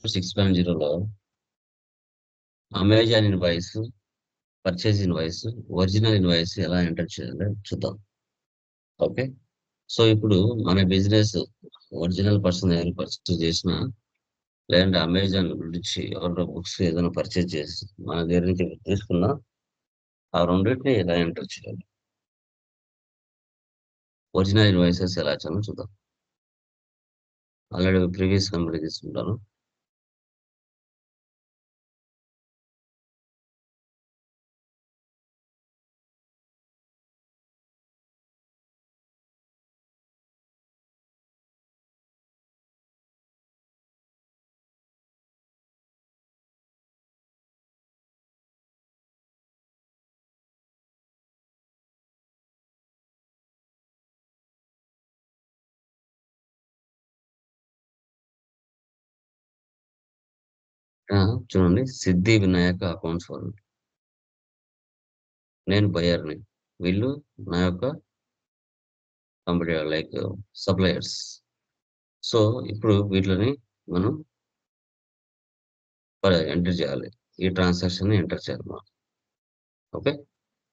6.0లో Amazon invoice, purchase invoice, original invoice ఎలా enter చేయాలో చూద్దాం. ఓకే. సో ఇప్పుడు మన బిజినెస్ ఒరిజినల్ పర్సన్ దగ్గర పర్చేజ్ చేసిన, లేదంటే అమెజాన్ నుంచి ఎవరితో బుక్స్ ఏదైనా పర్చేజ్ చేసి మన దగ్గర నుంచి తీసుకున్నా, ఆ రెండింటిని ఎలా ఎంటర్ చేయాలి, ఒరిజినల్ ఇన్వాయిసెస్ ఎలా చేయాలో చూద్దాం. ఆల్రెడీ ప్రీవియస్ కంపెనీ తీసుకుంటాను. ఆ, చూడండి, సిద్ధి వినాయక అకౌంట్స్ వాళ్ళు. నేను బయర్ని, వీళ్ళు నా యొక్క కంపెనీ లైక్ సప్లయర్స్. సో ఇప్పుడు వీటిని మనం ఎంటర్ చేయాలి. ఈ ట్రాన్సాక్షన్ ఎంటర్ చేయాలి మనం. ఓకే.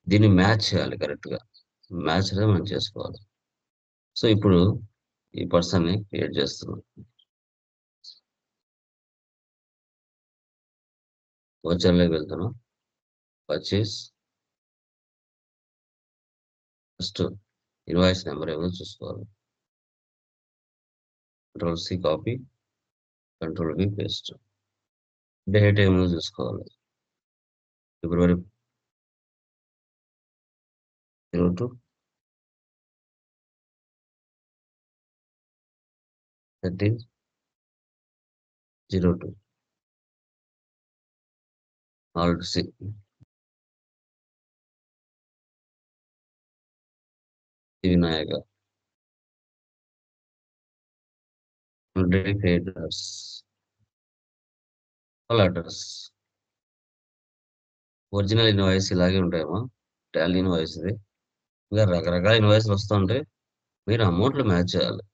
దీన్ని మ్యాచ్ చేయాలి కరెక్ట్ గా. మ్యాచ్ అనేది మనం చేసుకోవాలి. సో ఇప్పుడు ఈ పర్సన్ ని క్రియేట్ చేస్తున్నాం. లోకి వెళ్తున్నాం. పర్చేస్, ఫస్ట్ ఇన్వాయిస్ నెంబర్ ఏమో చూసుకోవాలి. Control C copy, control V paste. Date ఏమో చూసుకోవాలి. ఫిబ్రవరి 02, 13/02. Alt C, Vinayaka. Creators, all address. Original invoice ఇలాగే ఉంటాయేమో, టాలీ ఇన్వాయిస్ ఇది. ఇంకా రకరకాల ఇన్వాయిస్లు వస్తుంటాయి. మీరు అమౌంట్లు మ్యాచ్ చేయాలి.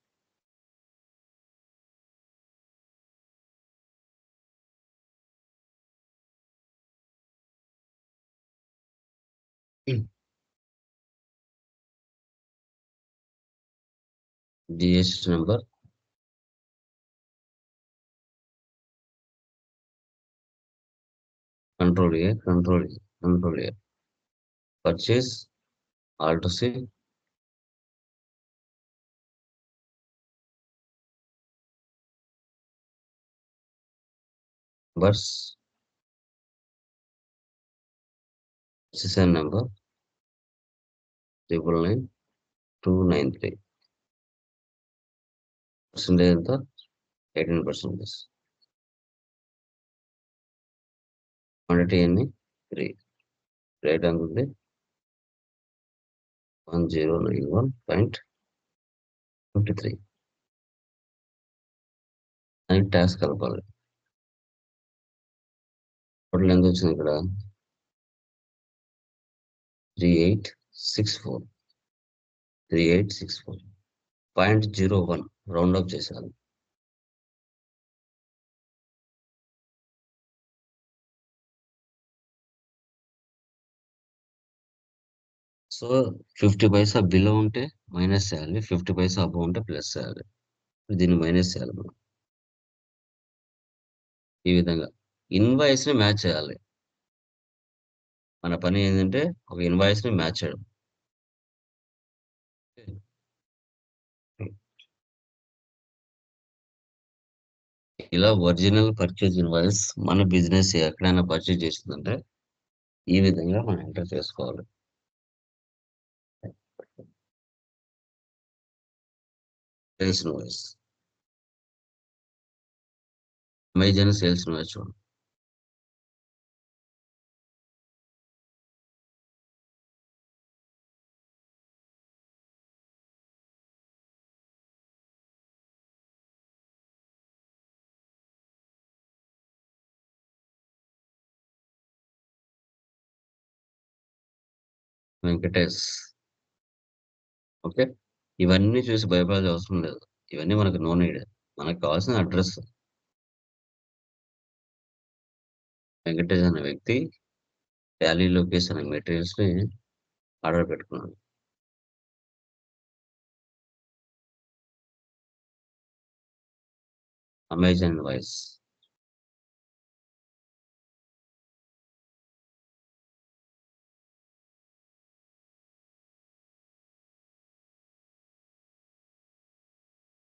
GST number, control A, control A, control A. Purchase, alt C, బర్స్, సిసన్ నెంబర్ 99293. పర్సెంటేజ్ ఎంత? 18%. క్వాంటిటీ ఎన్ని? 3. రేట్ ఎంత ఉంది? 1091.53. దానికి ట్యాక్స్ కలపాలి. టోటల్ ఎంత వచ్చింది ఇక్కడ? 3864. 3864. 0.01 రౌండ్ అప్ చేశాను. సో 50 పైసా బిలో ఉంటే మైనస్ చేయాలి, 50 పైసా అబౌవ్ ఉంటే ప్లస్ చేయాలి. దీన్ని మైనస్ చేయాలి మనం. ఈ విధంగా ఇన్వాయిస్ ని మ్యాచ్ చేయాలి. మన పని ఏంటంటే ఒక ఇన్వాయిస్ ని మ్యాచ్ చేయడం. ఇలా ఒరిజినల్ పర్చేజ్ ఇన్వాయిస్ మన బిజినెస్ ఎక్కడైనా పర్చేజ్ చేసిందంటే ఈ విధంగా మనం ఎంటర్ చేసుకోవాలి. Sales invoice, Amazon sales invoice చూడండి. వెంకటేష్. ఓకే. ఇవన్నీ చూసి భయపడాల్సిన అవసరం లేదు. ఇవన్నీ మనకు నో నీడ్. మనకు కావాల్సిన అడ్రస్. వెంకటేష్ అనే వ్యక్తి టాలీ లోకేష్ అనే మెటీరియల్స్‌ని ఆర్డర్ పెట్టుకున్నాడు. Amazon invoice.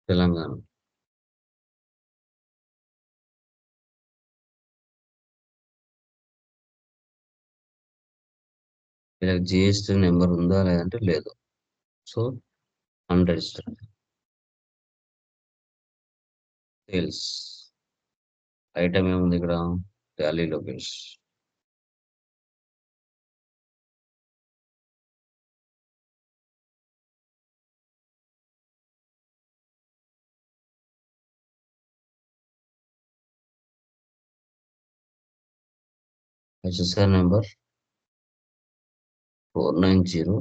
తెలంగాణ. వీళ్ళకి జీఎస్టీ నెంబర్ ఉందా లేదంటే లేదు. So unregistered. సేల్స్. ఐటెమ్ ఏముంది ఇక్కడ? Tally Lokesh. HSR number 490.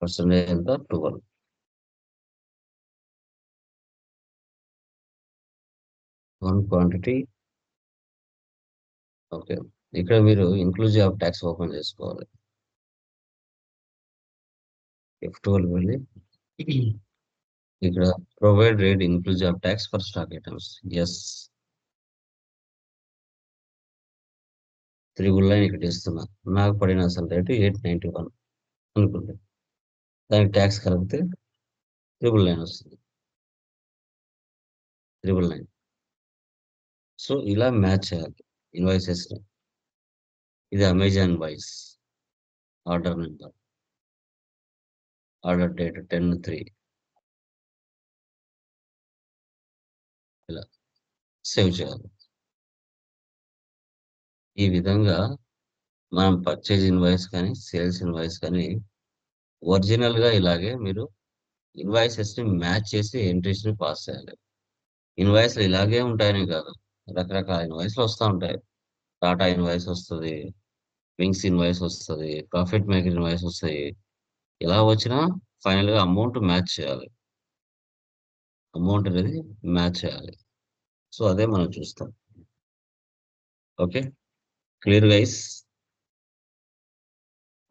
Percentage ఎంత? 12. 1 క్వాంటిటీ. ఓకే. ఇక్కడ మీరు ఇంక్లూజివ్ ఆఫ్ టాక్స్ ఓపెన్ చేసుకోవాలి. F12 వెళ్ళి ఇక్కడ provide rate inclusive of talks for stock items. Yes. 3 ఇక్కడ ఇస్తున్నా. నాకు పడిన అసలు రేటు 891 అనుకోండి. దానికి ట్యాక్స్ కలిపితే 999 వస్తుంది. 999. సో ఇలా మ్యాచ్ చేయాలి ఇన్వాయిసెస్‌ని. ఇది Amazon invoice. Order number. Order date 10/3. ఇలా సేవ్ చేయాలి. ఈ విధంగా మనం పర్చేజ్ ఇన్వాయిస్ కానీ, సేల్స్ ఇన్వాయిస్ కానీ ఒరిజినల్‌గా ఇలాగే మీరు ఇన్వాయిసెస్‌ని మ్యాచ్ చేసి ఎంట్రీస్‌ని పాస్ చేయాలి. ఇన్వాయిస్‌లు ఇలాగే ఉంటాయని కాదు. రకరకాల ఇన్వాయిస్‌లు వస్తా ఉంటాయి. టాటా ఇన్వాయిస్ వస్తది. వింగ్స్ ఇన్వాయిస్ వస్తది. ప్రాఫిట్ మేకర్ ఇన్వాయిస్ వస్తాయి. ఎలా వచ్చినా ఫైనల్‌గా అమౌంట్ మ్యాచ్ చేయాలి. అమౌంట్ అనేది మ్యాచ్ చేయాలి. సో అదే మనం చూస్తాం. Okay. Clear guys?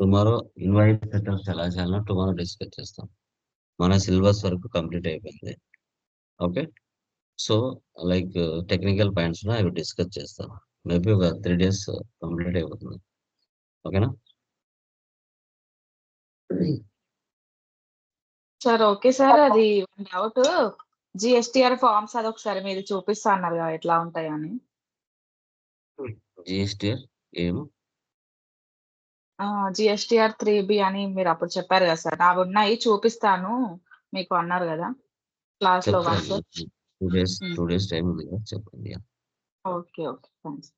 Tomorrow invoice setups ఎలా చేయాలో టుమారో డిస్కస్ చేస్తాం. మన సిలబస్ వరకు కంప్లీట్ అయిపోయింది. Okay. So like technical points అవి డిస్కస్ చేస్తాం. మేబీ ఒక 3 డేస్ కంప్లీట్ అయిపోతుంది. ఓకేనా? Sir okay sir. అది డౌట్ జిఎస్టీఆర్ ఫార్మ్స్ అదొకసారి మీరు చూపిస్తా అన్నారు కదా ఎట్లా ఉంటాయని. జిఎస్టీఆర్ ఏమో? జిఎస్టీఆర్ 3B అని మీరు అప్పుడు చెప్పారు కదా సార్. నావి ఉన్నాయి చూపిస్తాను మీకు అన్నారు కదా క్లాస్‌లో చెప్తాను. వన్స్. 2 డేస్ టైం ఉంది కదా చెప్పండి. ఓకే. ఓకే. థాంక్స్.